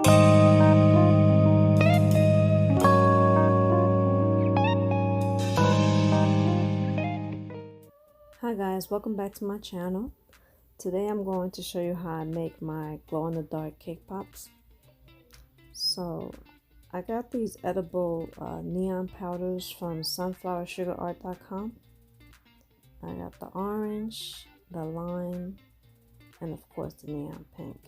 Hi guys, welcome back to my channel. Today I'm going to show you how I make my glow-in-the-dark cake pops. So I got these edible neon powders from sunflowersugarart.com. I got the orange, the lime, and of course the neon pink.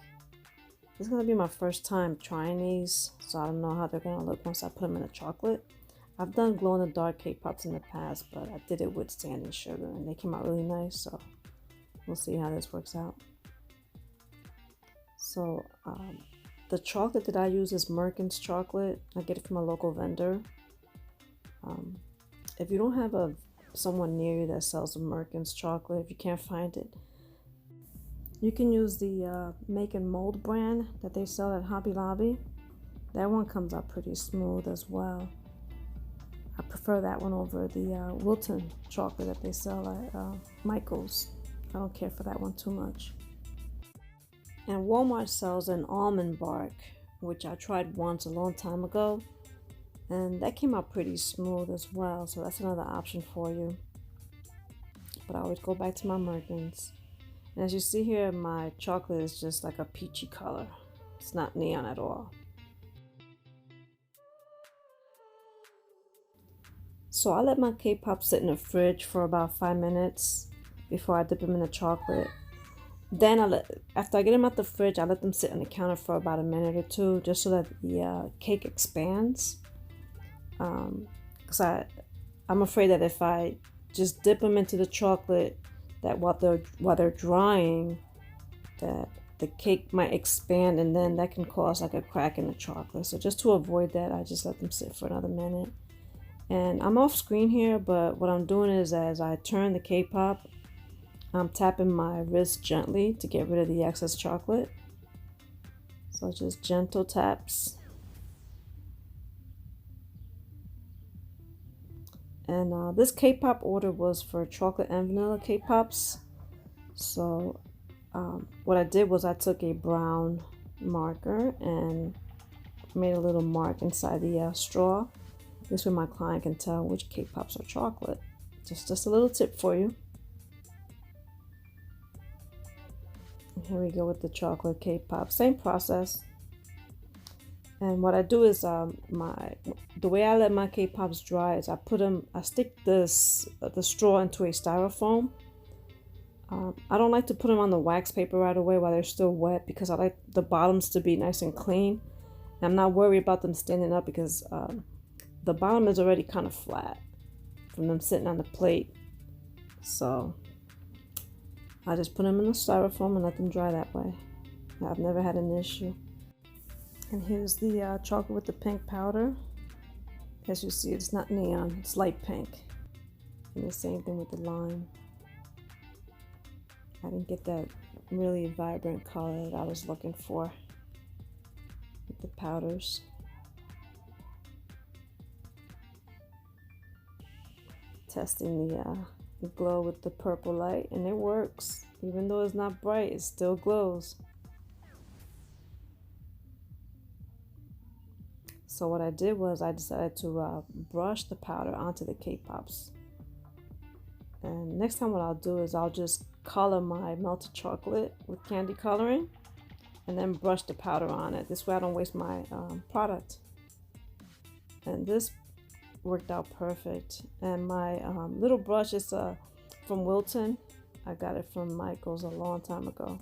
This is going to be my first time trying these, so I don't know how they're going to look once I put them in the chocolate. I've done glow-in-the-dark cake pops in the past, but I did it with standing sugar and they came out really nice, so we'll see how this works out. So the chocolate that I use is Merkins chocolate. I get it from a local vendor. If you don't have someone near you that sells a Merkins chocolate, if you can't find it, you can use the Make and Mold brand that they sell at Hobby Lobby. That one comes out pretty smooth as well. I prefer that one over the Wilton chocolate that they sell at Michael's. I don't care for that one too much. And Walmart sells an almond bark, which I tried once a long time ago, and that came out pretty smooth as well, so that's another option for you. But I always go back to my Merkins. And as you see here, my chocolate is just like a peachy color. It's not neon at all. So I let my cake pops sit in the fridge for about 5 minutes before I dip them in the chocolate. Then after I get them out the fridge, I let them sit on the counter for about a minute or two, just so that the cake expands. Because I'm afraid that if I just dip them into the chocolate, that while they're drying, that the cake might expand, and then that can cause like a crack in the chocolate. So just to avoid that, I just let them sit for another minute. And I'm off screen here, but what I'm doing is as I turn the cake pop, I'm tapping my wrist gently to get rid of the excess chocolate. So just gentle taps. And this cake pop order was for chocolate and vanilla cake pops. So what I did was I took a brown marker and made a little mark inside the straw. This way my client can tell which cake pops are chocolate. Just a little tip for you. And here we go with the chocolate cake pop. Same process. And what I do is the way I let my cake pops dry is I stick the straw into a styrofoam. I don't like to put them on the wax paper right away while they're still wet, because I like the bottoms to be nice and clean. And I'm not worried about them standing up because the bottom is already kind of flat from them sitting on the plate. So I just put them in the styrofoam and let them dry that way. I've never had an issue. And here's the chocolate with the pink powder. As you see, it's not neon, it's light pink. And the same thing with the lime. I didn't get that really vibrant color that I was looking for with the powders. Testing the glow with the purple light, and it works. Even though it's not bright, it still glows. So what I did was I decided to brush the powder onto the cake pops. And next time what I'll do is I'll just color my melted chocolate with candy coloring and then brush the powder on it. This way I don't waste my product. And this worked out perfect. And my little brush is from Wilton. I got it from Michael's a long time ago.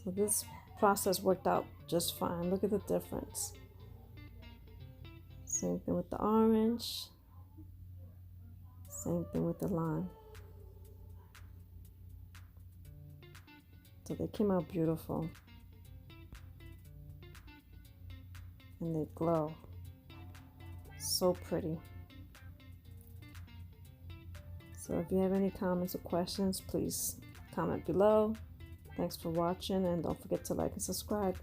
So this process worked out just fine. Look at the difference. Same thing with the orange. Same thing with the lime. So they came out beautiful. And they glow. So pretty. So if you have any comments or questions, please comment below. Thanks for watching, and don't forget to like and subscribe.